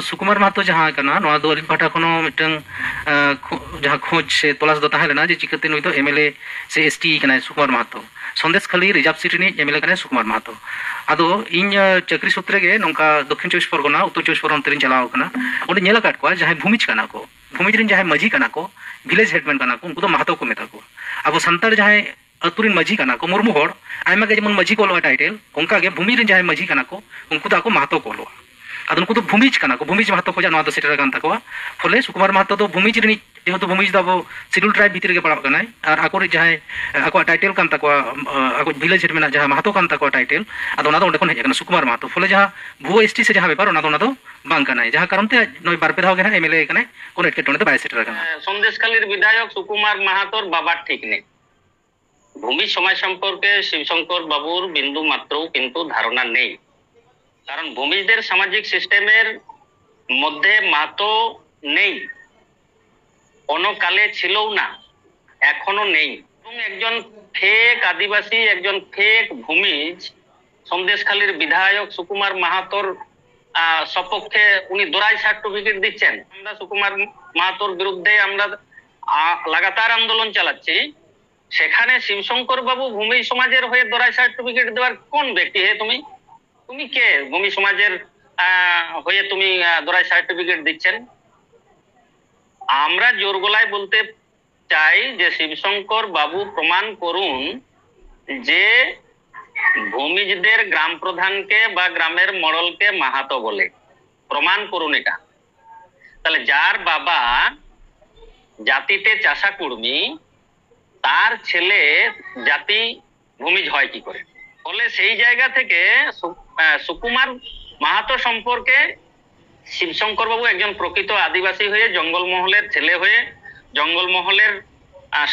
सुकुमार महतो जहाँ कना नोआ दो अलिन पाटा कोनो मिटंग जहाँ खोज से तलाश दो ताहे लेना जे चिकते नुई तो एमएलए से एसटी कना सुकुमार महतो संदेश खाली रिजर्व सीट नि एमएलए कना सुकुमार महतो आदो इन चाकरी सूत्रे गे नोंका दक्षिण चौबीस परगना उत्तर चौबीस परगना तेरिन चलाव कना ओंडे नेला काट को जहाँ भूमिज कना को भूमिज रिन जहाँ मजी कना को विलेज हेडमैन कना को उनको तो महतो को मेता को अब संतार जहाँ अतुरिन मजी कना को मुर्मू होड़ आयमा गे जेमन मजी को लो टाइटल उनका गे भूमि रिन जहाँ मजी कना को उनको तो आको महतो को लो आदो उनको तो भूमिज कना को भूमिज महतो को जानो आदो सेटर कान तकवा फले सुकुमार महतो तो भूमिज रिन जेहेतु भूमिज दो शिड्यूल ट्राइब भीतर के पड़ाव कनाय और आको जहाँ आको टाइटल कान तकवा आको विलेज हेडमैन जहाँ महतो कान तकवा टाइटल आदो ना दो ओंडे खन हेज कना सुकुमार महतो फले जहाँ भुवो एसटी से जहाँ बेपार ना दो बांग कनाय जहाँ कारण ते नय बारपे धाव गे एमएलए कनाय कोन एटकेटोने तो बाय सेटर कना संदेशखालीर विधायक सुकुमार माहातोर बाबार ठीक नेই भूमि समय सम्पर्के शिवशंकर बाबुर बिंदु मात्रও কিন্তু ধারণা নেই কারণ ভূমিজদের সামাজিক সিস্টেমের মধ্যে মাহাতো নেই কোনো কালে ছিলও না এখনো নেই এবং একজন ফেক আদিবাসী একজন ফেক ভূমিজ সন্দেশখালীর বিধায়ক সুকুমার মাহাতোর সপক্ষে উনি দোরাই সার্টিফিকেট দিচ্ছেন আমরা সুকুমার মাহাতোর বিরুদ্ধে আমরা লাগাতার আন্দোলন চালাচ্ছি সেখানে শিবশঙ্কর বাবু ভূমি সমাজের হয়ে দোরাই সার্টিফিকেট দেওয়ার কোন ব্যক্তি হে তুমি তুমি কে ভূমি সমাজের হয়ে তুমি দোরাই সার্টিফিকেট দিচ্ছেন আমরা জোর গলায় বলতে চাই যে শিবশঙ্কর বাবু প্রমাণ করুন যে ভূমিজদের গ্রাম প্রধানকে বা গ্রামের মডলকে মাহাতো বলে প্রমাণ করুন এটা তাহলে যার বাবা জাতিতে চাষা কর্মী তার ছেলে জাতি ভূমিজ হয় কি করে ফলে সেই জায়গা থেকে সুকুমার মাহাতো সম্পর্কে শিবশঙ্কর বাবু একজন প্রকৃত আদিবাসী হয়ে জঙ্গলমহলের ছেলে হয়ে জঙ্গলমহলের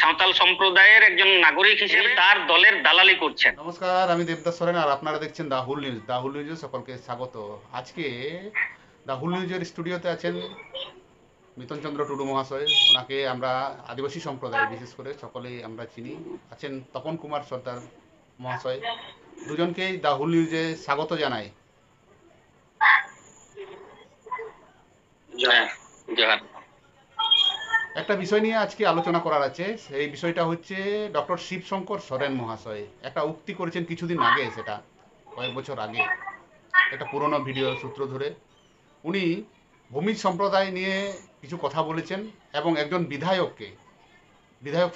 সাঁওতাল সম্প্রদায়ের একজন নাগরিক হিসেবে তার দলের দালালি করছেন। নমস্কার, আমি দেবদাস সরেন আর আপনারা দেখছেন দা হুল নিউজ। দা হুল নিউজে সকলকে স্বাগত। আজকে দা হুল নিউজের স্টুডিওতে আছেন মিতন চন্দ্র টুডু মহাশয়। ওনাকে আমরা আদিবাসী সম্প্রদায় বিশেষ করে সকলেই আমরা চিনি। আছেন তপন কুমার সর্দার মহাশয়। দুজনকেই দা হুল নিউজে স্বাগত জানাই। একটা বিষয় নিয়ে আজকে আলোচনা করার আছে, সেই বিষয়টা হচ্ছে ডক্টর শিবশঙ্কর সরেন মহাশয় একটা উক্তি করেছেন কিছুদিন আগে, সেটা কয়েক বছর আগে, একটা পুরনো ভিডিও সূত্র ধরে উনি ভূমিজ সম্প্রদায় নিয়ে কিছু কথা বলেছেন এবং একজন বিধায়ক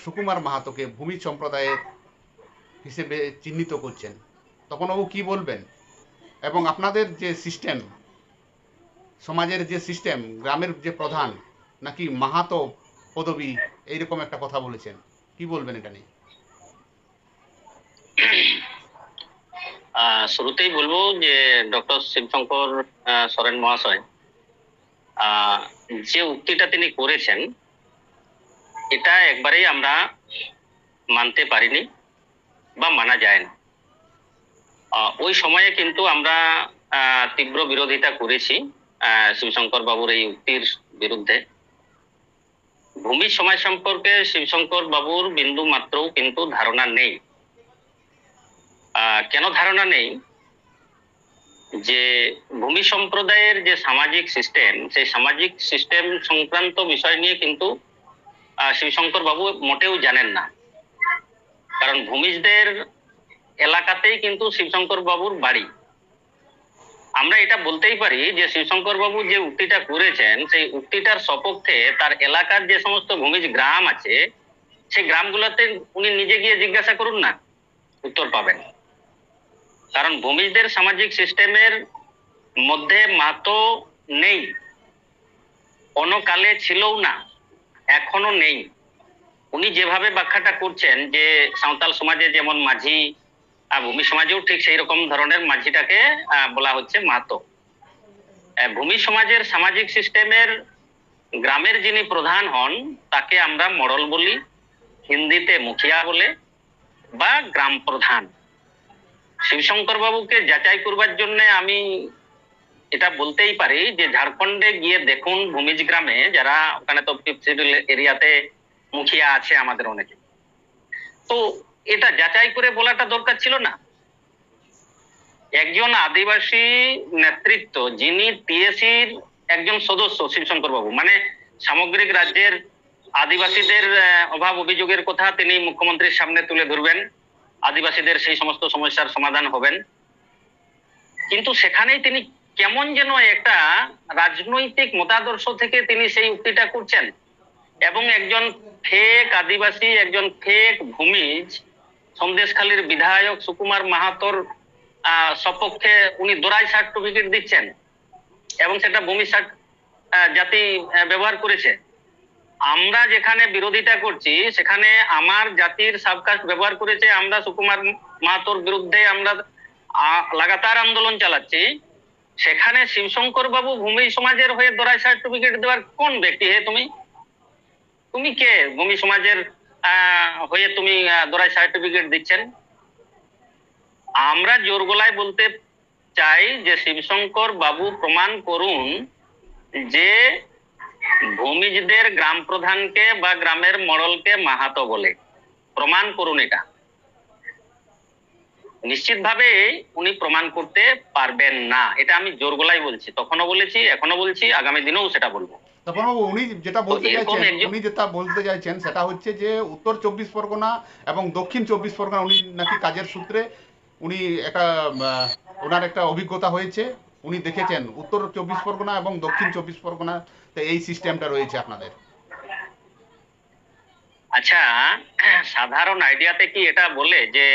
সুকুমার মাহাতোকে ভূমিজ সম্প্রদায়ের হিসেবে চিহ্নিত করছেন। তপনবাবু কি বলবেন? এবং আপনাদের যে সিস্টেম, সমাজের যে সিস্টেম, গ্রামের যে প্রধান নাকি মাহাতো পদবী, এইরকম একটা কথা বলেছেন, কি বলবেন এটা নিয়ে? শুরুতেই বলবো যে ডক্টর শিবশঙ্কর সরেন মহাশয় যে উক্তিটা তিনি করেছেন এটা একবারেই আমরা মানতে পারিনি বা মানা যায় না। ওই সময়ে কিন্তু আমরা তীব্র বিরোধিতা করেছি শিবশঙ্কর বাবুর এই উক্তির বিরুদ্ধে। ভূমি সময় সম্পর্কে শিবশঙ্কর বাবুর বিন্দু মাত্রও কিন্তু ধারণা নেই। কেন ধারণা নেই? যে ভূমি সম্প্রদায়ের যে সামাজিক সিস্টেম, সেই সামাজিক সিস্টেম সংক্রান্ত বিষয় নিয়ে কিন্তু শিবশঙ্কর বাবু মোটেও জানেন না। কারণ ভূমিজদের এলাকাতেই কিন্তু শিবশঙ্কর বাবুর বাড়ি। আমরা এটা বলতেই পারি যে শিবশঙ্কর বাবু যে উক্তিটা করেছেন সেই উক্তিটার সপক্ষে তার এলাকার যে সমস্ত ভূমিজ গ্রাম আছে সেই গ্রামগুলোতে উনি নিজে গিয়ে জিজ্ঞাসা করুন না, উত্তর পাবেন। কারণ ভূমিজদের সামাজিক সিস্টেমের মধ্যে মাহাতো নেই, কোনো কালে ছিলও না, এখনো নেই। উনি যেভাবে ব্যাখ্যাটা করছেন যে সাঁওতাল সমাজে যেমন মাঝি, ভূমি সমাজেও ঠিক সেই রকম ধরনের মাঝিটাকে বলা হচ্ছে মাহাতো। ভূমি সমাজের সামাজিক সিস্টেমের গ্রামের যিনি প্রধান হন তাকে আমরা মডল বলি, হিন্দিতে মুখিয়া বলে বা গ্রাম প্রধান। শিবশঙ্কর বাবুকে যাচাই করবার জন্য আমি এটা বলতেই পারি যে ঝাড়খণ্ডে গিয়ে দেখুন ভূমিজ গ্রামে, যারা ওখানে তো ফিফথ শিডিউল এরিয়াতে মুখিয়া আছে আমাদের অনেকে, তো এটা যাচাই করে বলাটা দরকার ছিল না। একজন আদিবাসী নেতৃত্ব যিনি টিএসির একজন সদস্য শিবশঙ্কর বাবু, মানে সামগ্রিক রাজ্যের আদিবাসীদের অভাব অভিযোগের কথা তিনি মুখ্যমন্ত্রীর সামনে তুলে ধরবেন, আদিবাসীদের সেই সমস্ত সমস্যার সমাধান হবেন। কিন্তু সেখানেই তিনি কেমন যেন একটা রাজনৈতিক মতাদর্শ থেকে তিনি সেই উক্তিটা করছেন, এবং একজন ফেক আদিবাসী, একজন ফেক ভূমিজ সন্দেশখালীর বিধায়ক সুকুমার মাহাতোর সপক্ষে উনি দোরাই সার্টিফিকেট দিচ্ছেন, এবং সেটা ভূমি জাতি ব্যবহার করেছে। আমরা যেখানে বিরোধিতা করছি সেখানে আমার জাতির সাবকাস্ট ব্যবহার করেছে, আমরা সুকুমার মাহাতোর বিরুদ্ধে আমরা লাগাতার আন্দোলন চালাচ্ছি। সেখানে শিবশঙ্কর বাবু ভূমি সমাজের হয়ে দোরাই সার্টিফিকেট দেওয়ার কোন ব্যক্তি? হে তুমি কে? ভূমি সমাজের হয়ে তুমি দোরাই সার্টিফিকেট দিচ্ছেন? আমরা জোর গলায় বলতে চাই যে শিবশঙ্কর বাবু প্রমাণ করুন যে ভূমিজদের গ্রাম প্রধানকে বা গ্রামের মডলকে মাহাতো বলে, প্রমাণ করুন এটা। নিশ্চিতভাবে উনি প্রমাণ করতে পারবেন না, এটা আমি জোর গলায় বলছি, তখনও বলেছি, এখনো বলছি, আগামী দিনেও সেটা বলবো। তপনবাবু, উনি যেটা বলতে চাইছেন সেটা হচ্ছে যে উত্তর 24 পরগনা এবং দক্ষিণ 24 পরগনা উনি নাকি কাজের সূত্রে উনি ওনার একটা অভিজ্ঞতা হয়েছে, উনি দেখেছেন উত্তর 24 পরগনা এবং দক্ষিণ 24 পরগনাতে এই সিস্টেমটা রয়েছে আপনাদের। আচ্ছা, সাধারণ আইডিয়াতে কি এটা বলে যে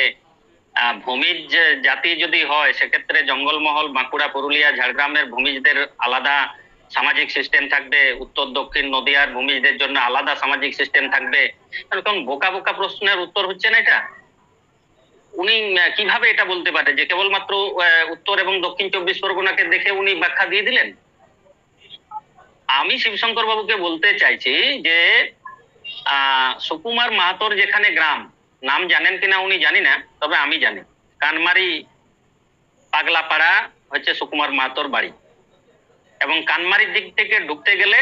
ভূমিজ জাতি যদি হয় সেক্ষেত্রে জঙ্গলমহল, বাঁকুড়া, পুরুলিয়া, ঝাড়গ্রামের ভূমিজদের আলাদা সামাজিক সিস্টেম থাকবে, উত্তর দক্ষিণ নদিয়ার ভূমিজদের জন্য আলাদা সামাজিক সিস্টেম থাকবে? এরকম বোকা বোকা প্রশ্নের উত্তর হচ্ছে না এটা। উনি কিভাবে এটা বলতে পারে যে কেবলমাত্র উত্তর এবং দক্ষিণ 24 পরগনাকে দেখে উনি ব্যাখ্যা দিয়ে দিলেন? আমি শিবশঙ্কর বাবুকে বলতে চাইছি যে সুকুমার মাহাতোর যেখানে গ্রাম, নাম জানেন কিনা উনি জানি না, তবে আমি জানি কানমারি পাগলাপাড়া হচ্ছে সুকুমার মাহাতোর বাড়ি, এবং কানমারির দিক থেকে ঢুকতে গেলে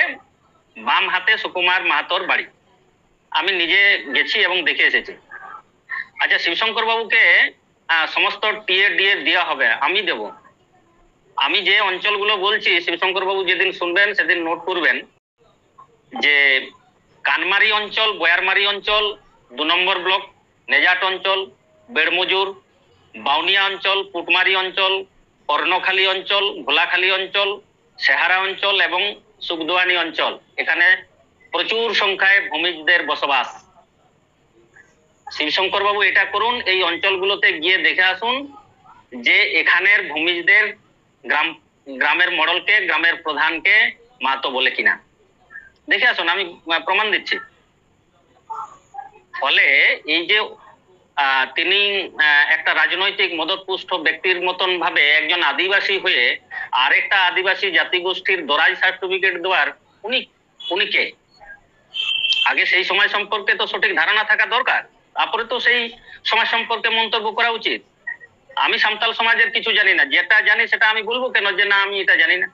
বাম হাতে সুকুমার মাহাতোর বাড়ি। আমি নিজে গেছি এবং দেখে এসেছি। আচ্ছা, শিবশঙ্কর বাবুকে সমস্ত টিএ ডিএ দেওয়া হবে, আমি দেব। আমি যে অঞ্চলগুলো বলছি শিবশঙ্কর বাবু যেদিন শুনবেন সেদিন নোট করবেন যে কানমারি অঞ্চল, বয়ারমারি অঞ্চল, 2 নম্বর ব্লক, নেজাট অঞ্চল, বেড়মজুর, বাউনিয়া অঞ্চল, পুটমারি অঞ্চল, কর্ণখালী অঞ্চল, ভোলাখালী অঞ্চল, সেহারা অঞ্চল এবং সুখদুয়ানি অঞ্চল, এখানে প্রচুর সংখ্যায় ভূমিজদের বসবাস। শিবশঙ্কর বাবু এটা করুন, এই অঞ্চলগুলোতে গিয়ে দেখে আসুন যে এখানের ভূমিজদের গ্রামের মডলকে, গ্রামের প্রধানকে মাহাতো বলে কিনা, দেখে আসুন, আমি প্রমাণ দিচ্ছি। ফলে এই যে তিনি একটা রাজনৈতিক মদতপুষ্ট ব্যক্তির মতন ভাবে একজন আদিবাসী হয়ে আরেকটা আদিবাসী জাতিগোষ্ঠীর দরাই সার্টিফিকেট দেওয়ার উনি কে? আগে সেই সময় সম্পর্কে তো সঠিক ধারণা থাকা দরকার, তারপরে তো সেই সমাজ সম্পর্কে মন্তব্য করা উচিত। আমি সাঁওতাল সমাজের কিছু জানি না, যেটা জানি সেটা আমি বলবো কেন যে না আমি এটা জানি না?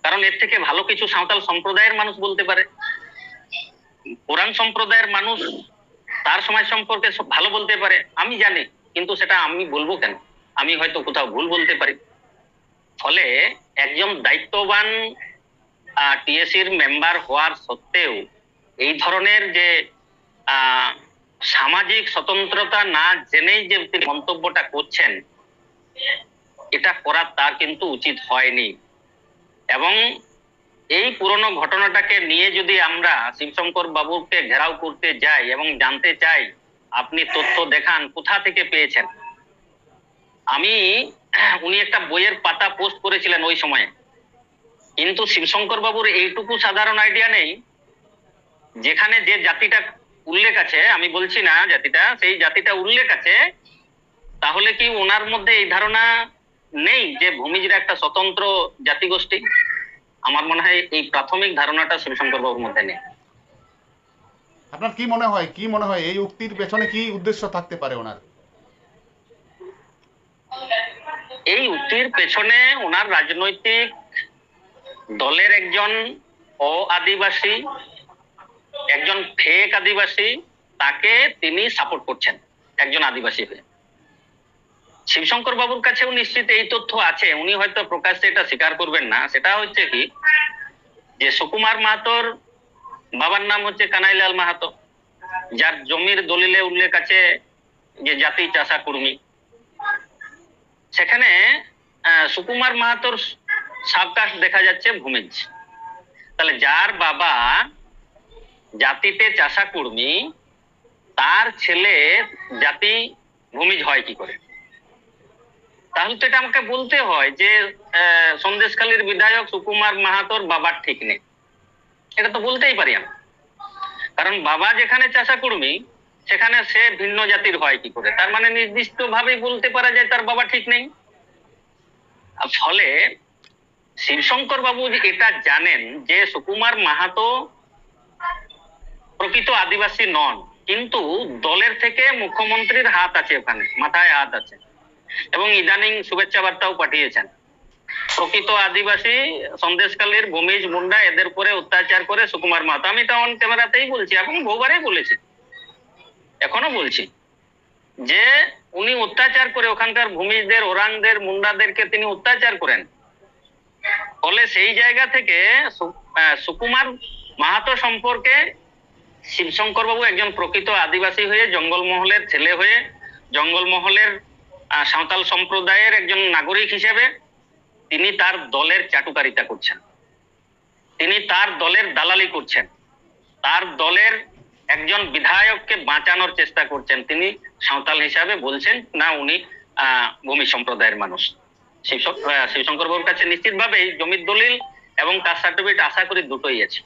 কারণ এর থেকে ভালো কিছু সাঁওতাল সম্প্রদায়ের মানুষ বলতে পারে। পুরাণ সম্প্রদায়ের মানুষ তার সমাজ সম্পর্কে ভালো বলতে পারে, আমি জানি, কিন্তু সেটা আমি বলবো কেন? আমি হয়তো কোথাও ভুল বলতে পারি। ফলে একজন দায়িত্ববান টিএসির মেম্বার হওয়ার সত্ত্বেও এই ধরনের যে সামাজিক স্বতন্ত্রতা না জেনেই যে তিনি মন্তব্যটা করছেন, এটা করা তার কিন্তু উচিত হয়নি। এবং এই পুরনো ঘটনাটাকে নিয়ে যদি আমরা শিবশঙ্কর বাবুকে ঘেরাও করতে যাই এবং জানতে চাই আপনি তথ্য দেখান কোথা থেকে পেয়েছেন, উনি একটা বইয়ের পাতা পোস্ট করেছিলেন ওই সময়ে, কিন্তু শিবশঙ্কর বাবুর এইটুকু সাধারণ আইডিয়া নেই। যেখানে যে জাতিটা উল্লেখ আছে, আমি বলছি না জাতিটা, সেই জাতিটা উল্লেখ আছে, তাহলে কি ওনার মধ্যে এই ধারণা নেই যে ভূমিজরা একটা স্বতন্ত্র জাতিগোষ্ঠী? আমার মনে হয় এই প্রাথমিক ধারণাটা শিবশঙ্কর বাবুর মধ্যে নেই। আপনার কি মনে হয় এই উক্তির পেছনে কি উদ্দেশ্য থাকতে পারে ওনার? এই উক্তির পেছনে ওনার রাজনৈতিক দলের একজন আদিবাসী, একজন ফেক আদিবাসী, তাকে তিনি সাপোর্ট করছেন একজন আদিবাসী হয়ে। শিবশঙ্কর বাবুর কাছেও নিশ্চিত এই তথ্য আছে, উনি হয়তো প্রকাশ্যে এটা স্বীকার করবেন না। সেটা হচ্ছে কি, যে সুকুমার মাহাতোর বাবার নাম হচ্ছে কানাইলাল মাহাতো, যার জমির দলিলে উল্লেখ আছে যে জাতি চাষা কুর্মী। সেখানে সুকুমার মাহাতোর সাবকাস্ট দেখা যাচ্ছে ভূমিজ। তাহলে যার বাবা জাতিতে চাষা কুর্মী, তার ছেলে জাতি ভূমিজ হয় কি করে? তাহলে তো এটা আমাকে বলতে হয় যে সন্দেশখালীর বিধায়ক সুকুমার মাহাতোর বাবার ঠিক নেই। এটা তো বলতেই পারি আমি, কারণ বাবা যেখানে চাষা কুর্মী সেখানে সে ভিন্ন জাতির হয় কি করে? তার মানে নির্দিষ্ট ভাবেই বলতে পারা যায় তার বাবা ঠিক নেই। ফলে শিবশঙ্কর বাবু এটা জানেন যে সুকুমার মাহাতো প্রকৃত আদিবাসী নন, কিন্তু দলের থেকে মুখ্যমন্ত্রীর হাত আছে, ওখানে মাথায় হাত আছে, এবং ইদানিং শুভেচ্ছা বার্তাও পাঠিয়েছেন। প্রকৃত আদিবাসী সন্দেশখালীর ভূমিজ মুন্ডা এদের উপরে অত্যাচার করে সুকুমার মাহাতো। আমি এটা অন ক্যামেরাতেই বলছি এবং বহুবারই বলেছি, এখনো বলছি যে উনি অত্যাচার করে ওখানকার ভূমিজদের, ওরাংদের, মুন্ডাদেরকে তিনি অত্যাচার করেন। ফলে সেই জায়গা থেকে সুকুমার মাহাতো সম্পর্কে শিবশঙ্কর বাবু একজন প্রকৃত আদিবাসী হয়ে, জঙ্গলমহলের ছেলে হয়ে, জঙ্গলমহলের সাঁওতাল সম্প্রদায়ের একজন নাগরিক হিসেবে তিনি তার দলের চাটুকারিতা করছেন, তিনি তার দলের দালালি করছেন, তার দলের একজন বিধায়ককে বাঁচানোর চেষ্টা করছেন। তিনি সাঁওতাল হিসাবে বলছেন না উনি ভূমি সম্প্রদায়ের মানুষ। শিবশঙ্কর বাবুর কাছে নিশ্চিতভাবেই জমির দলিল এবং কাস্ট সার্টিফিকেট আশা করি দুটোই আছে।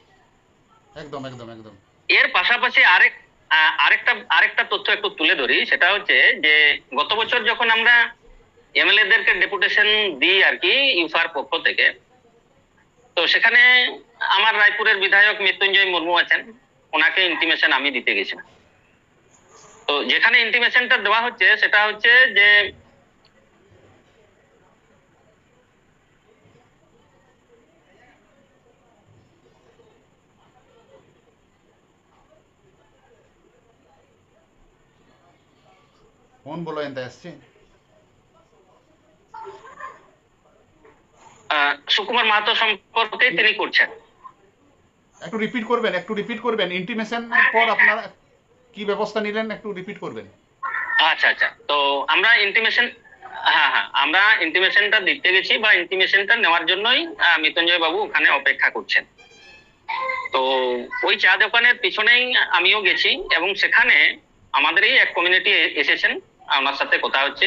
একদম একদম একদম। এর পাশাপাশি আরেকটা তথ্য একটু তুলে ধরি। সেটা হচ্ছে যে গত বছর যখন আমরা এমএলএ দেরকে ডেপুটেশন দিই আর কি ইউফার পক্ষ থেকে, তো সেখানে আমার রায়পুরের বিধায়ক মৃত্যুঞ্জয় মুর্মু আছেন, ওনাকে ইন্টিমেশন আমি দিতে গেছিলাম। তো যেখানে ইন্টিমেশনটা দেওয়া হচ্ছে সেটা হচ্ছে যে কোন বলো এনতে আসছে? সুকুমার মাহাতো সম্পর্কে তিনি করছেন। একটু রিপিট করবেন ইন্টিমেশনের পর আপনারা কি ব্যবস্থা নিলেন, একটু রিপিট করবেন। আচ্ছা আচ্ছা, তো আমরা ইন্টিমেশন, হ্যাঁ হ্যাঁ, আমরা ইন্টিমেশনটা দিতে গেছি বা ইন্টিমেশনটা নেওয়ার জন্যই মৃত্যুঞ্জয় বাবু ওখানে অপেক্ষা করছেন। তো ওই চা দোকানের পিছনেই আমিও গেছি এবং সেখানে আমাদেরই এক কমিউনিটি এসেছেন, আমার সাথে কথা হচ্ছে,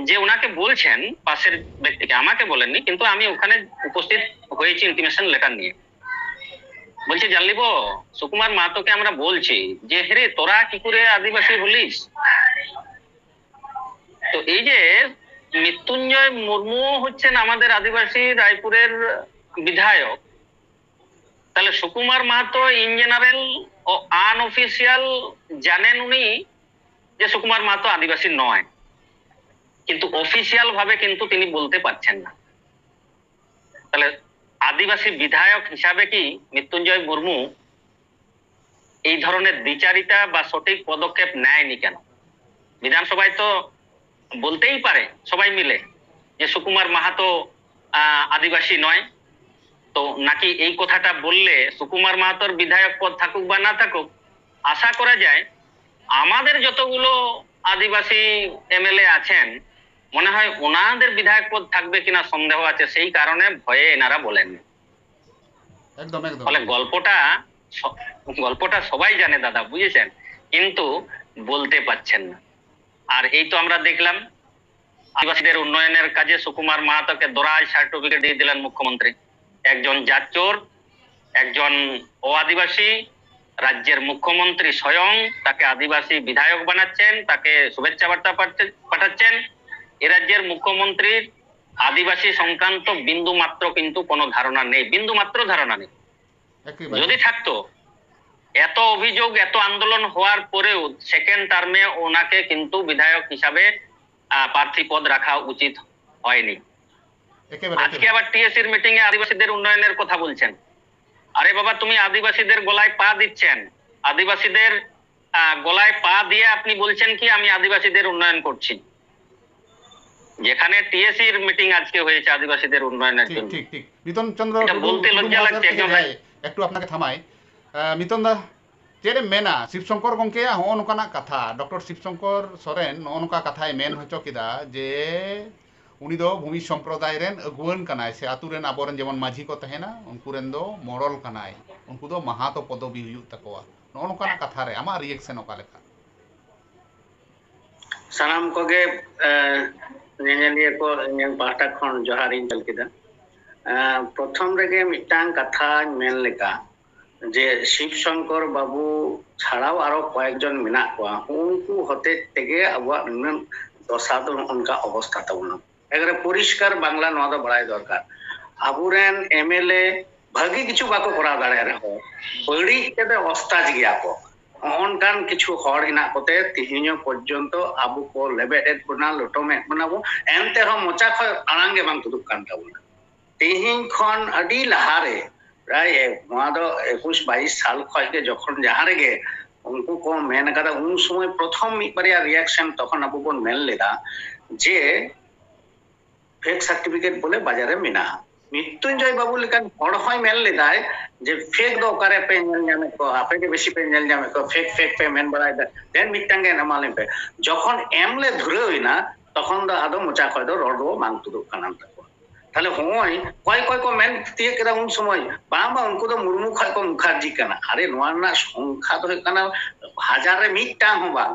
যে ওনাকে বলছেন পাশের ব্যক্তিকে, আমাকে বলেননি, কিন্তু আমি ওখানে উপস্থিত হয়েছি ইন্টিমেশন লেটার নিয়ে। বলছি জানলিব সুকুমার মাহাতোকে আমরা বলছি যে হেরে তোরা কি করে আদিবাসী হলিস। তো এই যে মৃত্যুঞ্জয় মুর্মু হচ্ছেন আমাদের আদিবাসী রায়পুরের বিধায়ক, তাহলে সুকুমার মাহাতো ইন জেনারেল ও আনঅফিসিয়াল জানেন উনি যে সুকুমার মাহাতো আদিবাসী নয়, কিন্তু অফিসিয়াল ভাবে কিন্তু তিনি বলতে পারছেন না। তাহলে আদিবাসী বিধায়ক হিসাবে কি মৃত্যুঞ্জয় মুর্মু এই ধরনের দ্বিচারিতা বা সঠিক পদক্ষেপ নেয়নি কেন? বিধানসভায় তো বলতেই পারে সবাই মিলে যে সুকুমার মাহাতো আদিবাসী নয়, তো নাকি এই কথাটা বললে সুকুমার মাহাতোর বিধায়ক পদ থাকুক বা না থাকুক, আশা করা যায় আমাদের যতগুলো আদিবাসী এমএলএ আছেন মনে হয় ওনাদের বিধায়ক পদ থাকবে কিনা সন্দেহ আছে, সেই কারণে ভয়ে এনারা বলেননি। একদম একদম। ফলে গল্পটা সবাই জানে দাদা, বুঝেছেন, কিন্তু বলতে পারছেন না। আর এই তো আমরা দেখলাম আদিবাসীদের উন্নয়নের কাজে সুকুমার মাহাতোকে দরাজ সার্টিফিকেট দিয়ে দিলেন মুখ্যমন্ত্রী। একজন জাতচোর, একজন ও আদিবাসী, রাজ্যের মুখ্যমন্ত্রী স্বয়ং তাকে আদিবাসী বিধায়ক বানাচ্ছেন, তাকে শুভেচ্ছা বার্তা পাঠাচ্ছেন। এ রাজ্যের মুখ্যমন্ত্রীর আদিবাসী সংক্রান্ত বিন্দু মাত্র কিন্তু কোনো ধারণা নেই, বিন্দু মাত্র ধারণা নেই। যদি থাকতো, এত অভিযোগ, এত আন্দোলন হওয়ার পরেও সেকেন্ড টার্মে ওনাকে কিন্তু বিধায়ক হিসাবে প্রার্থী পদ রাখা উচিত হয়নি। আজকে আবার টিএসসির মিটিং এ আদিবাসীদের উন্নয়নের কথা বলছেন। আরে বাবা, তুমি আদিবাসীদের গলায় পা দিচ্ছেন, আদিবাসীদের গলায় পা দিয়ে আপনি বলছেন কি আমি আদিবাসীদের উন্নয়ন করছি। যেখানে টিএসসি এর মিটিং আজকে হয়েছে আদিবাসীদের উন্নয়নের ঠিক জন্য। ঠিক ঠিক মিতন চন্দ্র এটা টুডু বলতে টুডু লজ্জা মহাশয়ের লাগছে থেকে একজন যাই একটু আপনাকে থামাই মিতন দা ᱪᱮᱫ ᱮᱢ ᱢᱮᱱᱟ শিবশঙ্কর গᱚᱝᱠᱮ ᱦᱚᱸᱜᱼᱚ ᱱᱚᱝᱠᱟᱱᱟᱜ ᱠᱟᱛᱷᱟ ᱰᱚᱠᱴᱚᱨ শিবশঙ্কর ᱥᱚᱨᱮᱱ ᱱᱚᱜᱼᱚ ᱱᱚᱝᱠᱟ ᱠᱟᱛᱷᱟᱭ ᱢᱮᱱ ᱦᱚᱪᱚ ᱠᱮᱫᱟ ᱡᱮ উনি ᱫᱚ ভূমি সম্প্রদায় রেন আগুয়ান কানায় সে আতু রেন আবরেন যেমন মাঝি কো তাহেনা উনকু রেন ᱫᱚ মড়ল কানায় উনকু ᱫᱚ মাহাতো পদবি হুᱭᱩᱜ ᱛᱟᱠᱚᱣᱟ ᱱᱚᱜᱼᱚ ᱱᱚᱝᱠᱟᱱᱟᱜ ᱠᱟᱛᱷᱟ ᱨᱮ ᱟᱢᱟᱜ রিঅ্যাকশন ᱚᱠᱟ ᱞᱮᱠᱟ? ᱥᱟᱱᱟᱢ ᱠᱚᱜᱮ ᱧᱮᱧᱮᱞᱤᱭᱟᱹ ᱠᱚ ᱤᱧᱟᱹᱜ ᱯᱟᱦᱴᱟ ᱠᱷᱚᱱ ᱡᱚᱦᱟᱨᱤᱧ ᱪᱟᱞ ᱠᱮᱫᱟ। ᱯᱨᱚᱛᱷᱚᱢ ᱨᱮᱜᱮ ᱢᱤᱫᱴᱟᱝ ᱠᱟᱛᱷᱟᱧ ᱢᱮᱱ ᱞᱮᱠᱟ যে শিব শঙ্কর বাবু ছাড়াও আরো কয়েকজন মেনাক কোয়া উনকু হতে থেকে আবহাওয়া নুন দশা তো উনকা অবস্থা তাবুন এবারে পরিষ্কার বাংলা নোয়া দো বাড়াই দরকার আবুরেন এমএলএ ভাগি কিছু বাকো করা দাঁড়ায় রাখো বড়ি কেটে অস্তাজ গিয়া কো অনকান কিছু হড় হিনা কোতে তিহিño পর্যন্ত আবু কো লেবেটেড বনা লটমে বনাবো এনতে হ মোচা খ আড়াঙ্গে বাং তুদুক কান তাবুন তিহিñ খন আডি লাহারে প্রায় 21-22 সাল খয়কে যখন যাহা রেগে উনকু কো মেন কাদা উন সময় প্রথম মিবারিয়া রিঅ্যাকশন তখন আবু বন মেন লেদা যে ফেক সার্টিফিকেট বলে বাজারে মেনা মৃত্যুঞ্জয় বাবু লেকান হড় হয় মেন লেদায় যে ফেক দো কারে পে নেল জামে কো আপে কে বেশি পে নেল জামে কো ফেক ফেক পে মেন বাড়াই দা দেন মিটাঙ্গে নামালে পে যখন এমলে ধরে হইনা তখন দা আদো মোচা খয় দো রডো মাংতুদু কানাম তাহলে হয় কয় কয় কো মেন দিয়ে কেদা উন সময় বাবা উনকু তো মুরমু খয় কো মুখার্জি কানা আরে নোয়া না সংখ্যা তো কানা হাজারে মিটাং হবা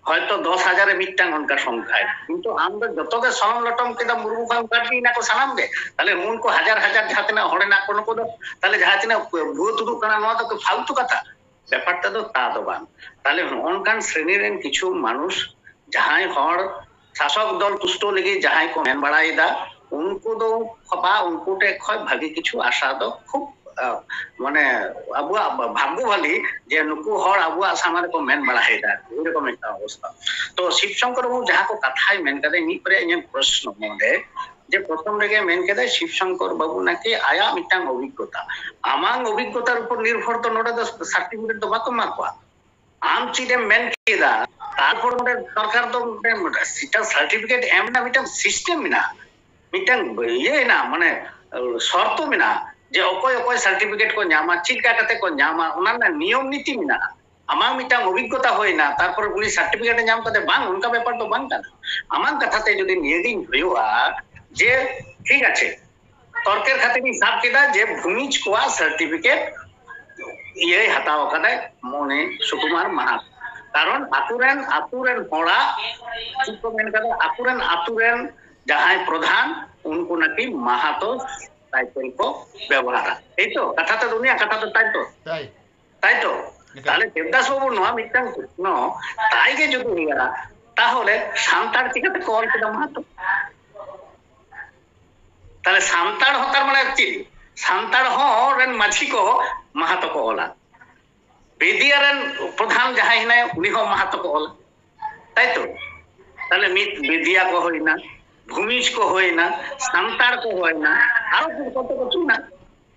হয়তো 10,000 মিটাং উনকা সংখ্যা কিন্তু আমরা যতকে সলম লটম কেদা মুরমু খয় মুখার্জি না কো সানাম দে তাহলে উনকু হাজার হাজার যাতে না হড়ে না কোনো কোন তাহলে যাতে না ভূত তুদু কানা নোয়া তো ফালতু কথা ব্যাপারটা তো তা তো বান তাহলে অনকান শ্রেণীর কিছু মানুষ যাহাই হড় শাসক দল তুষ্ট লেগে যাহাই কো মেন বাড়াইদা উনকু দো বা উনকু টে খয় ভাগে কিছু আশা দো খুব মানে আবুয়া ভাগ্যবালী যে নুকু হড় আবুয়া সামারে কো মেন বাড়াইদা এরকম একটা অবস্থা তো শিবশঙ্কর বাবু যাহা কো কথাই মেন কাদে নি পরে ইয়ে প্রশ্ন মনে যে প্রথম রেগে মেন কাদে শিবশঙ্কর বাবু নাকি আয়া মিটাং অভিজ্ঞতা আমাং অভিজ্ঞতার উপর নির্ভর তো নোটা সার্টিফিকেট তো বাকো মারবা আম চিটে মেন কেদা তারপর সরকার তো সেটা সার্টিফিকেট এমনা মিটাং সিস্টেম না মিটাং ইয়ে না মানে শর্ত মিনা যে অকয় অকয় সার্টিফিকেট কো নামা চিকা কাতে কো নামা ওনার না নিয়ম নীতি মিনা আমার মিটাং অভিজ্ঞতা হয় না তারপর উনি সার্টিফিকেট নাম কাতে বাং উনকা ব্যাপার তো বাং কানা আমার কথাতে যদি নিয়েদিন হইওয়া যে ঠিক আছে তর্কের খাতিরে হিসাব কেদা যে ভূমিজ কোয়া সার্টিফিকেট ইয়ে হাতাও কাদায় মনে সুকুমার মাহাতো কারণ আতুরেন হড়া ঠিক কো মেন কাদা আতুরেন যাহাই প্রধান উনকু নাকি মাহাতো টাইটেল কো ব্যবহার এই তো কথাটা দুনিয়া কথাটা তাই তো তাহলে দেবদাস বাবু নোয়া মিটাং প্রশ্ন তাইকে যদি হইয়া তাহলে সান্তাড় চিকাতে কল কেদা মাহাতো তাহলে সান্তাড় হতার মানে কি সান্তাড় রেন মাঝি কো মাহাতো কো ওলা বেদিয়া রেন প্রধান যাহাই নাই উনি হো মাহাতো কো ওলা তাই তো তাহলে মিত বেদিয়া কো হই না ভূমিজ কো হয় না সান্তাড় কো হয় না আরো কত কিছু না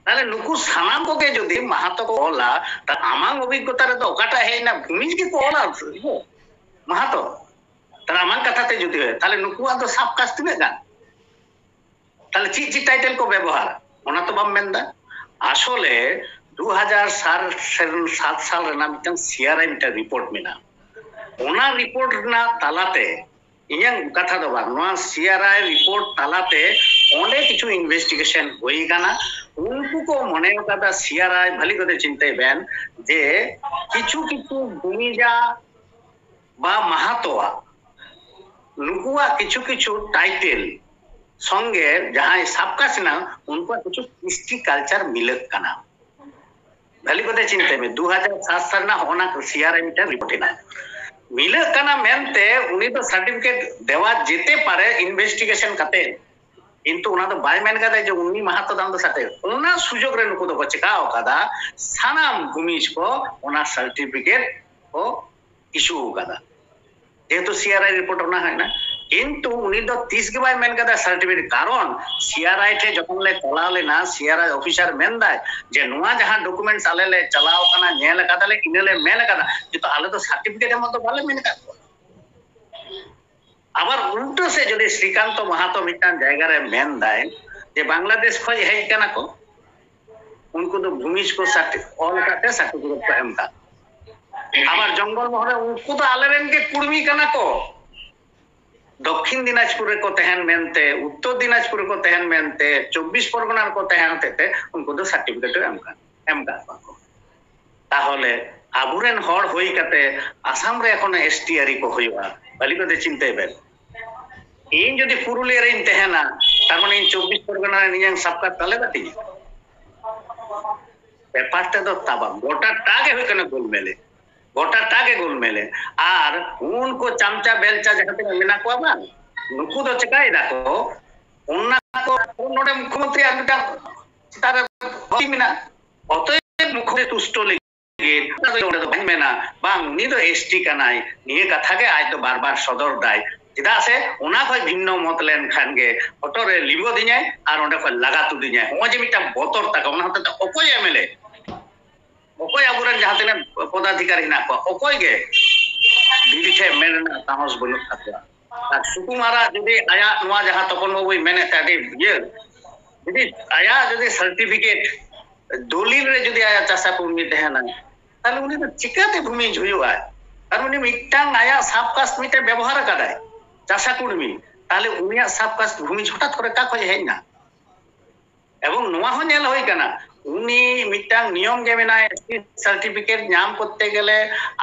তাহলে নুকু সানাম কোকে যদি মাহাতো কো ওলা তা আমাং অভিজ্ঞতারে তো ওকাটা হয় না ভূমিজ কি কো ওলা মাহাতো তাহলে আমার কথাতে যদি হয় তাহলে নুকু তো সাপ কাজ তিনে গান তাহলে চি টাইটেল কো ব্যবহার ওনা তো বাম মেন্দা আসলে 2007 সাল রেনা মিটাং সিআরআই মিটা রিপোর্ট মেনা ওনা রিপোর্ট না তালাতে ইয়াং কথা দো বাং নোয়া সিআরআই রিপোর্ট তালাতে অনেক কিছু ইনভেস্টিগেশন হই গানা উনকু কো মনে কাদা সিআরআই ভালি করে চিন্তাই বেন যে কিছু কিছু ভূমিজা বা মাহাতোয়া নুকুয়া কিছু কিছু টাইটেল সঙ্গে যাহাই সাবকাসনা উনকু কিছু কৃষ্টি কালচার মিলক কানা ভালি করে চিন্তাই বে 2007 সাল না হোনা সিআরআই মিটা রিপোর্ট না মিলে কানা মেনতে উনি তো সার্টিফিকেট দেওয়া যেতে পারে ইনভেস্টিগেশন কাতে কিন্তু ওনা তো বাই মেন কাদা যে উনি মাহাতো দাম তো সাথে ওনা সুযোগ রে নুকু তো চিকাও কাদা সানাম ভূমিজ কো ওনা সার্টিফিকেট ও ইস্যু কাদা যেহেতু সিআরআই রিপোর্ট না হয় না কিন্তু উনি তো 30 के बाय मेन কাদা সার্টিফিকেট কারণ সিআরআই তে যখন লে চলালে না সিআরআই অফিসার মেন দায় যে নোয়া যাহা ডকুমেন্টস আলেলে চালাও কানা নেল কাদালে ইনেলে মেন কাদা কিন্তু আলে তো সার্টিফিকেটের মতো বলে মেন কাদা আবার উল্টো সে যদি শ্রীকান্ত মাহাতো মিটান জায়গায় মেন দেয় যে বাংলাদেশ খোঁজ হেজ কানা কো उनको तो भूमिज को ऑल काटे सर्टिफिकेट को एम का আবার জঙ্গল মহলে উनको तो आलेरेन के कुर्मी कना को दक्षिण दिनाजपुर को तहन मेनते उत्तर दिनाजपुर को तहन मेनते 24 परगना को तहन तेते उनको तो सर्टिफिकेट एम का को তাহলে আবুরেন হড় হই কাতে আসাম রে এখন এসটিআরি কো হইবা বালি কতে চিন্তাই বেল এই যদি পুরুলিয়া রে তেহনা তার মানে 24 परगना নিয়াং সবকা তলে বাতি ব্যাপারটা তো তাবা গোটাটাকে হই কেন গোলমেলে আর উनको চামচা বেলচা যেখানে মেনা কো বা নুকু তো চিকাই রাখো উন্না কো নোডে মুখ্যমন্ত্রী আমিটা তার হইমিনা অতএব মুখ্যমন্ত্রী তুষ্ট লেগে ওটা তো মেনা বা উনি তো এসটি কানাই নিয়ে কথাকে আজ তো বারবার সদর দায় যেটা আছে ওনা কই ভিন্ন মত লেন খানগে অটোরে লিবো দিনে আর ওটা কই লাগাতু দিনে ও যে মিটা বতর টাকা ওনা হতে অকই এমএলএ অকই আবুরেন যাহাতে পদাধিকারী না অকই গে দিদিকে মেনা সাহস বলু থাকলা আর সুকুমারা যদি আয়া নোয়া যাহা তপন বাবুই মেনে তাডি ইয়ে যদি আয়া যদি সার্টিফিকেট দলিল রে যদি আয়া চাষা ভূমি দেহনা তাহলে উনি তো চিকাতে ভূমি ঝুইবা আর উনি মিটাং আয়া সাবকাস্ট মিটে ব্যবহার কাদায় চাষা কুর্মী তাহলে উনিয়া সাবকাস্ট ভূমি হঠাৎ করে কা খোঁজ হেই না এবং নোয়া হো নেল হই কানা উনি মিটাং নিয়ম গে মেনা সার্টিফিকেট নাম করতে গেলে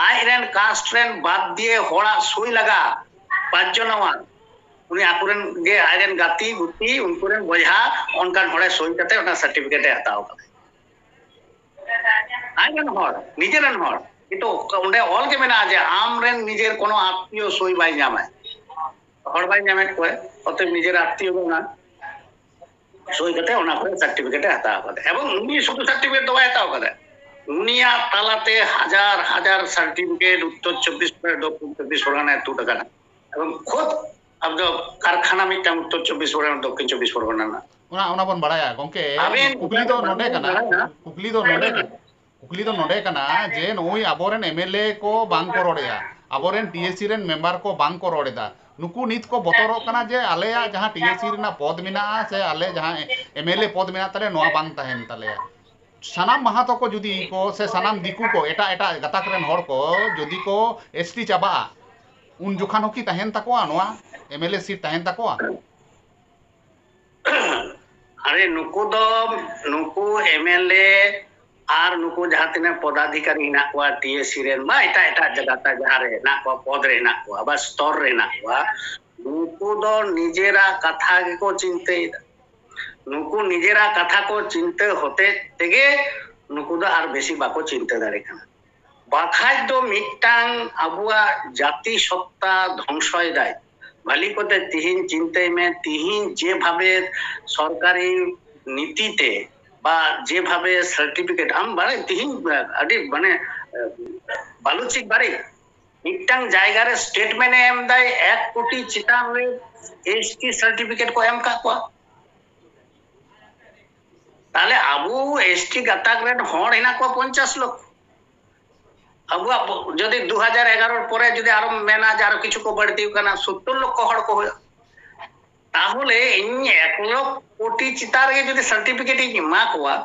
আইরেন কাস্টরেন বাদ দিয়ে হড়া সুই লাগা পাঁচজনওয়া উনি আপুরেন গে আইরেন গাতি গুতি উনকুরেন বজহা অনকান হড়ে সই কাতে ওটা সার্টিফিকেটে হাতাও কাতে আইরেন হড় নিজেরেন হড় কিন্তু ওটা অল গে মেনা যে আমরেন নিজের কোনো আত্মীয় সই বাই জামায় হড় বাই জামায় কয় অতএব নিজের আত্মীয় না সই কাতে ওনা করে সার্টিফিকেটে হাতাও কাতে এবং উনি শুধু সার্টিফিকেট দেওয়া হাতাও কাতে উনিয়া তালাতে হাজার হাজার সার্টিফিকেট উত্তর 24 দক্ষিণ 24 পরগনায় টাকা না এবং খুদ अब जो कारखाना में टाइम उत्तर 24 परगना दक्षिण 24 परगना ना ओना बन बड़ाया गंके कुकली दो नोडे कना जे नोई आबोरेन एमएलए को बांग को रोडेया आबोरेन टीएससी रेन मेंबर को बांग को रोडेदा नुकु नित को बतरो कना जे आलेया जहां टीएससी रेना पद मिना से आले जहां एमएलए पद मिना तले नोआ बांग तहेन तले सानाम महातो को जुदी को से सानाम दिकु को एटा एटा गताक रेन हड़ को जुदी को एसटी चाबा उन जुखानो की तहेन तकोआ नोआ एमएलए सीट तहेन तकोआ अरे नुकु एमएलए আর নুকু যাহাতিনে পদাধিকারী না কোয়া টিএসসি রেন বা এটা এটা জায়গাটা যাহারে না কোয়া পদ রে না কোয়া বা স্তর রে না কোয়া নুকু দ নিজেরা কথা কো চিনতে নুকু নিজেরা কথা কো চিনতে হতে থেকে নুকু দ আর বেশি বাকো চিনতে দাঁড়ে কানা বাখাই তো মিটাং আবুয়া জাতি সত্তা ধ্বংসয় দেয় ভালি কোতে তিহিন চিনতে মে তিহিন যেভাবে সরকারি নীতিতে বা যেভাবে সার্টিফিকেট আম বারে তিহিন আদি মানে বালুচিক বারে মিটাং জায়গারে স্টেটমেন্টে এম দাই 1 কোটি চিটাং রে এসটি সার্টিফিকেট কো এম কা কোয়া তাহলে আবু এসটি গাতাক রেন হড় হিনা কো 50 লক্ষ আবু যদি 2011 পরে যদি আরো মেনা আরো কিছু কো বাড়তি কানা 70 লক্ষ হড় কো হয় তাহলে এই 1 লক্ষ কোটি চিতারে যদি সার্টিফিকেট মা কোয়া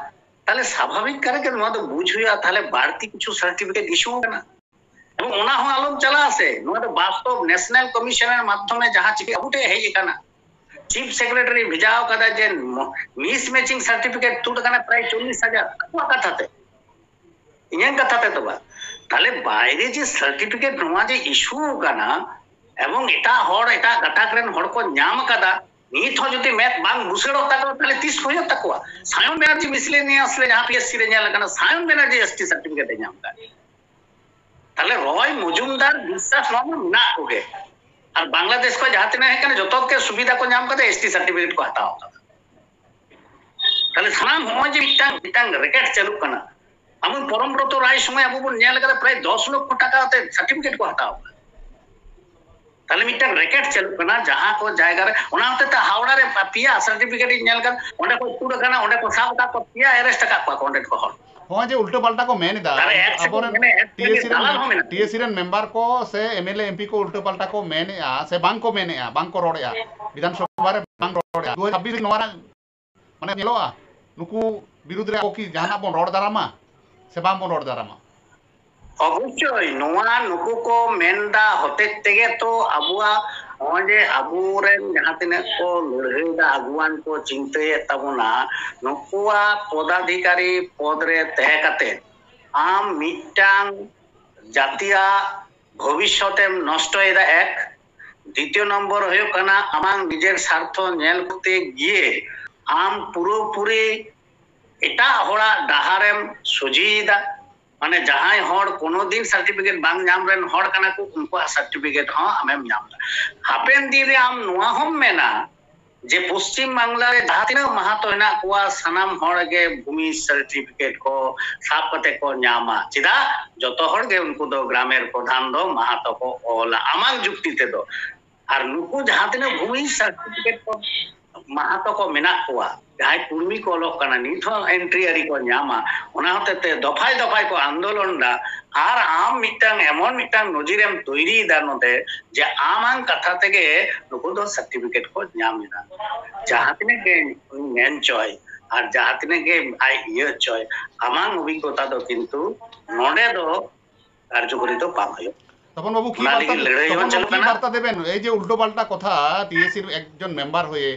তাহলে স্বাভাবিক করে কেন তো বুঝুয়া তাহলে বাড়তি কিছু সার্টিফিকেট ইস্যু হবে না এবং ওনা হ আলোক চালা আছে নোয়া তো বাস্তব ন্যাশনাল কমিশনের মাধ্যমে যাহা চিকা উঠে হেই কানা চিফ সেক্রেটারি ভিজাও কাদা যে মিস ম্যাচিং সার্টিফিকেট তুট কানা প্রায় 40000 কোয়া কথাতে ইয়া কথাতে তো বা তাহলে বাইরে যে সার্টিফিকেট নোয়া যে ইস্যু কানা এবং এটা হড় এটা গাটাকরেন হড় কো নাম কাদা নিত যদি ম্যাথ বাং বুসেড়ো তাকো তাহলে 30 হয়ে তাকো সায়ন ব্যানার্জি মিসলে নিয়ে আসলে যা পিএসসি রে নিয়া লাগানা সায়ন ব্যানার্জি এসটি সার্টিফিকেট নাম কা তাহলে রয় মজুমদার বিশ্বাস নাম না ওকে আর বাংলাদেশ কো যাতে না এখানে যতকে সুবিধা কো নাম কাদা এসটি সার্টিফিকেট কো হাতাও তাহলে সানাম হয় যে মিটাং রেকেট চালু কানা আমন পরমব্রত রায় সময় আবু বল নিয়া লাগালে প্রায় 10 লক্ষ টাকাতে সার্টিফিকেট কো হাতাও তাহলে মিটাং রেকেট চালু কানা যাহা কো জায়গা রে ওনাতে তা হাওড়া রে পিয়া সার্টিফিকেট নেল কান ওন্ডে কো পুরো কানা ওন্ডে কো সাব কা কো পিয়া এরেস্ট কা কো কন্টেক্ট কো ᱦᱚᱸᱜᱼᱚᱭ ᱡᱮ ᱩᱞᱴᱟᱹ ᱯᱟল্ᱴᱟ ᱠᱚ ᱢᱮᱱ ᱮᱫᱟ ᱛᱟᱦᱞᱮ ᱟᱵᱚᱨᱮᱱ টিএসসি ᱨᱮᱱ মেম্বার ᱠᱚ ᱥᱮ এমএলএ এমপি ᱠᱚ ᱩᱞᱴᱟᱹ ᱯᱟল্ᱴᱟ ᱠᱚ ᱢᱮᱱᱮᱜᱼᱟ ᱥᱮ ᱵᱟᱝ ᱠᱚ ᱢᱮᱱᱮᱜᱼᱟ ᱵᱟᱝ ᱠᱚ ᱨᱚᱲᱮᱜᱼᱟ বিধানসভা ᱨᱮ ᱵᱟᱝ ᱨᱚᱲᱮᱜᱼᱟ 2026 ᱱᱚᱣᱟ মানে ᱧᱮᱞᱚᱜᱼᱟ ᱱᱩᱠᱩ ᱵᱤᱨᱩᱫᱽ ᱨᱮ ᱟᱵᱚ ᱠᱤ ᱡᱟᱦᱟᱱᱟᱜ ᱵᱚᱱ ᱨᱚᱲ ᱫᱟᱨᱟᱢᱟ ᱥᱮ ᱵᱟᱝ ᱵᱚᱱ ᱨᱚᱲ ᱫᱟᱨᱟᱢᱟ? অবশ্যই নোয়া নুকু কো মেনদা হতে তেগে তো আবুয়া যে আবুরেন যাহা তিনাক কো লড়াইদা আগুয়ান কো চিন্তায়ে তাবনা নুকুয়া পদাধিকারী পদরে তেহে কাতে আম মিটাং জাতীয় ভবিষ্যতেম নষ্টয়েদা এক দ্বিতীয় নম্বর হয়ে কানা আমাং নিজের স্বার্থ নেল করতে গিয়ে আম পুরোপুরি এটা হড়া ডাহারেম সজিয়েদা মানে যাহাই হড় কোনোদিন সার্টিফিকেট বাং নাম রেন হড় কানা কো উনকো সার্টিফিকেট হ্যাঁ আমেম নাম হাপেন দিনে আম নোয়া হম মেনা যে পশ্চিম বাংলায় যাহা তিনাক মাহাতো হেনা কোয়া সানাম হড়গে ভূমি সার্টিফিকেট কো সাব কাতে কো নামা চিদা যত হড়গে উনকো দো গ্রামের প্রধান দো মাহাতো কো ওলা আমাং যুক্তিতে দো আর নুকু যাহা তিনাক ভূমি সার্টিফিকেট কো মাহাতো কো মেনা কোয়া যাহাই কুর্মী কো লোক কানা নিথ এন্ট্রি আরি কো নামা ওনা হতে দফায় দফায় কো আন্দোলন দা আর আম মিটাং এমন মিটাং নজিরেম তৈরি দার মধ্যে যে আমাং কথা থেকে নুকু দো সার্টিফিকেট কো নামিনা যাহা তিনাকে মেন চয় আর যাহা তিনাকে আই ইয়ে চয় আমাং অভিজ্ঞতা দো কিন্তু নডে দো কার্যকরী তো পাম হয় তপন বাবু কি বার্তা দেবেন এই যে উল্টো পাল্টা কথা টিএসসির একজন মেম্বার হয়ে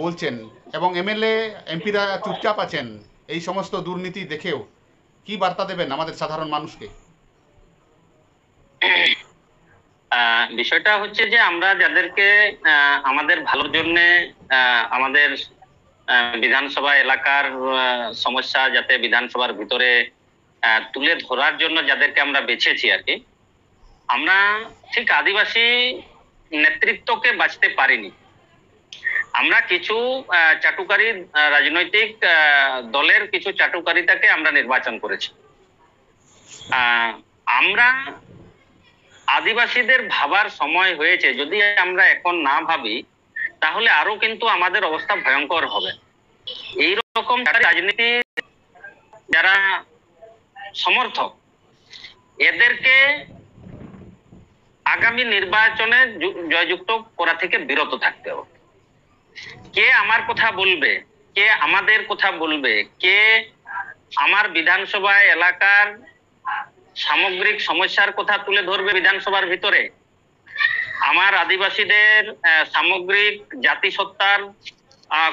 বলছেন এবং এমএলএ এমপিরা চুপচাপ আছেন এই সমস্ত দুর্নীতি দেখেও কি বার্তা দেবেন আমাদের সাধারণ মানুষকে? বিষয়টা হচ্ছে যে আমরা যাদেরকে আমাদের ভালোর জন্য আমাদের বিধানসভা এলাকার সমস্যা যাতে বিধানসভার ভিতরে তুলে ধরার জন্য যাদেরকে আমরা বেছেছি আর কি, আমরা ঠিক আদিবাসী নেতৃত্বকে বাঁচতে পারিনি। আমরা কিছু চাটুকারী রাজনৈতিক দলের কিছু চাটুকারিতাকে আমরা নির্বাচন করেছি। আমরা আদিবাসীদের ভাবার সময় হয়েছে, যদি আমরা এখন না ভাবি তাহলে আরো কিন্তু আমাদের অবস্থা ভয়ঙ্কর হবে। এইরকম রাজনীতি যারা সমর্থক এদেরকে আগামী নির্বাচনে জয়যুক্ত করা থেকে বিরত থাকতে হবে। কে আমার কথা বলবে, কে আমাদের কথা বলবে, কে আমার বিধানসভা এলাকার সামগ্রিক সমস্যার কথা তুলে ধরবে বিধানসভার ভিতরে, আমার আদিবাসীদের সামগ্রিক জাতিসত্তার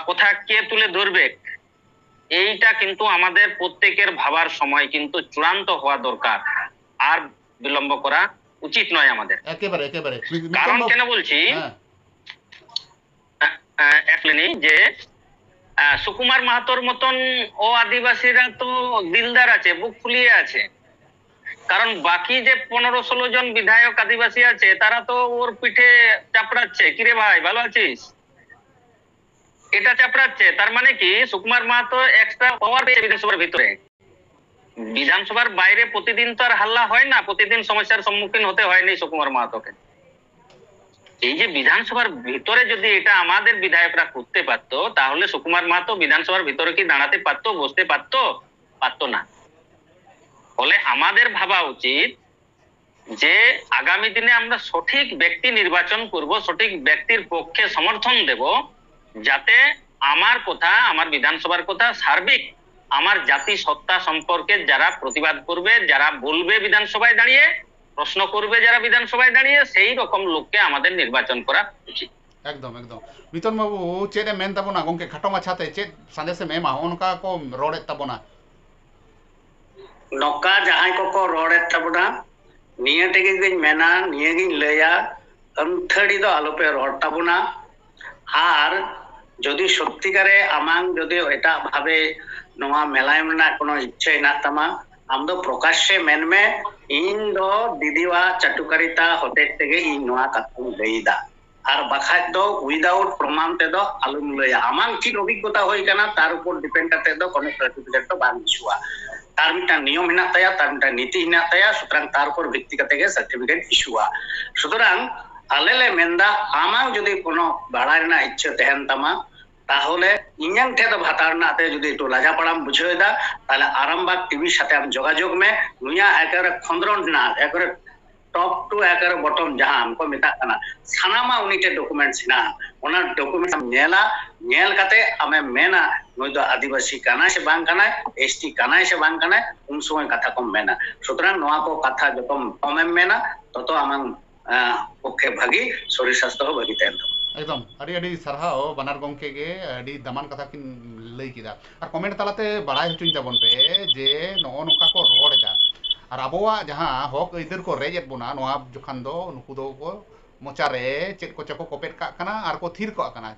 কথা কে তুলে ধরবে, এইটা কিন্তু আমাদের প্রত্যেকের ভাবার সময় কিন্তু চূড়ান্ত হওয়া দরকার। আর বিলম্ব করা উচিত নয় আমাদের। একেবারে একেবারে। কারণ কেন বলছি, যে সুকুমার মাহাতোর মতন ও আদিবাসীরা তো দিলদার আছে, বুক ফুলিয়ে আছে। কারণ বাকি যে 15-16 জন বিধায়ক আদিবাসী আছে তারা তো ওর পিঠে চাপড়াচ্ছে, কিরে ভাই ভালো আছিস, এটা চাপড়াচ্ছে। তার মানে কি সুকুমার মাহাতো এক্সট্রা পাওয়ার পেয়েছে বিধানসভার ভিতরে। বিধানসভার বাইরে প্রতিদিন তো আর হাল্লা হয় না, প্রতিদিন সমস্যার সম্মুখীন হতে হয়নি সুকুমার মাহাতোকে। এই যে বিধানসভার ভিতরে যদি এটা আমাদের বিধায়করা করতে পারতো তাহলে সুকুমার মাহাতো বিধানসভার ভিতরে কি দাঁড়াতে পারতো, বসতে পারতো? পারতো না। ফলে আমাদের ভাবা উচিত যে আগামী দিনে আমরা সঠিক ব্যক্তি নির্বাচন করব, সঠিক ব্যক্তির পক্ষে সমর্থন দেব, যাতে আমার কথা, আমার বিধানসভার কথা সার্বিক আমার জাতি সত্তা সম্পর্কে যারা প্রতিবাদ করবে, যারা বলবে বিধানসভায় দাঁড়িয়ে, প্রশ্ন করবে যারা বিধানসভায় দাঁড়িয়ে, সেই রকম লোককে আমাদের নির্বাচন করা উচিত। একদম একদম। মিতন বাবু চেদে মেন তাবনা গঙ্কে খাটো মাছাতে চেদ সাদেসে মেমা অনকা কো রড়ে তাবনা নকা যাহাই কো রড়ে তাবনা নিয়ে টেগে গিন মেনা নিয়ে গিন লয়া অন্থড়ি দো আলোপে রড় তাবনা। আর যদি সত্যিকারে আমাং যদি এটা ভাবে নোয়া মেলায় না কোনো ইচ্ছে না তামা আমদো প্রকাশ্যে মেনমে ইন দো দিদিওয়া চাটুকারিতা হতে থেকে ই নোয়া কাতু লইদা। আর বাখায় দো উইদাউট প্রমাণ তে দো আলুম লইয়া আমাং কি অভিজ্ঞতা হই কানা তার উপর ডিপেন্ড কাতে দো কোনো সার্টিফিকেট তো বাং ইস্যুয়া। তার মিটা নিয়ম হিনা তায়া, তার মিটা নীতি হিনা তায়া, সুতরাং তার উপর ভিত্তি কাতে সার্টিফিকেট ইস্যুয়া। সুতরাং আলেলে মেন্দা আমাং যদি কোনো বাড়ায় না ইচ্ছে তেহেন তামা তাহলে ইঞ্জাং ঠে তো ভাতার না তে যদি একটু লাজা পাড়াম বুঝে দা তাহলে আরামবাগ টিভির সাথে আমি যোগাযোগ মে নুয়া একেবারে খন্দ্রন না একেবারে টপ টু একেবারে বটম যাহা আমको মেতা কানা সানামা উনিটে ডকুমেন্টস না ওনার ডকুমেন্টস নেলা নেল কাতে আমি মেনা নই তো আদিবাসী কানা সে বাং কানা এসটি কানা সে বাং কানা উন সময় কথা কম মেনা সুতরাং নোয়া কো কথা যত কমে মেনা তত আমার পক্ষে ভাগি শরীর স্বাস্থ্য ভাগি তেন एकदम अड़ी अड़ी सरहाव बनार गंके गे अड़ी दमान कथा किन लई किदा और कमेंट तालाते बड़ाई हचुኝ ताबन पे जे नो नोका को रोड दा और अबोवा जहां हक इधर को रेजेत बोना नोआ जखान दो नुकु दो को मोचारे चेक को चको कोपेट का कना और को थीर को कना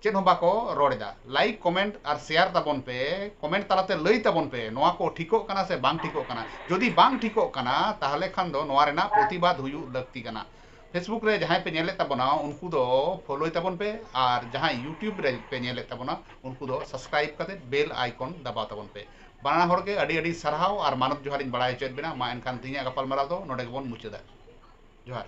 चेक हो बाको रोड दा लाइक कमेंट और शेयर ताबन पे कमेंट तालाते लई ताबन पे नोआ को ठीको कना से बांग ठीको कना जदि बांग ठीको कना ताहले खान दो नोआ रेना प्रतिबाद हुयु लगती कना फेसबुक रे जहां पे नेले ताबना उनको दो फॉलो ताबन पे और जहां यूट्यूब रे पे नेले ताबना उनको दो सब्सक्राइब करते बेल आइकन दबाव ताबन पे बाना हर के अड़ी अड़ी सरहाव और मानव जोहार इन बड़ा चेत बिना मा एनखान तिया गपाल मारा दो नोडे गेबन मुचादा जोहार।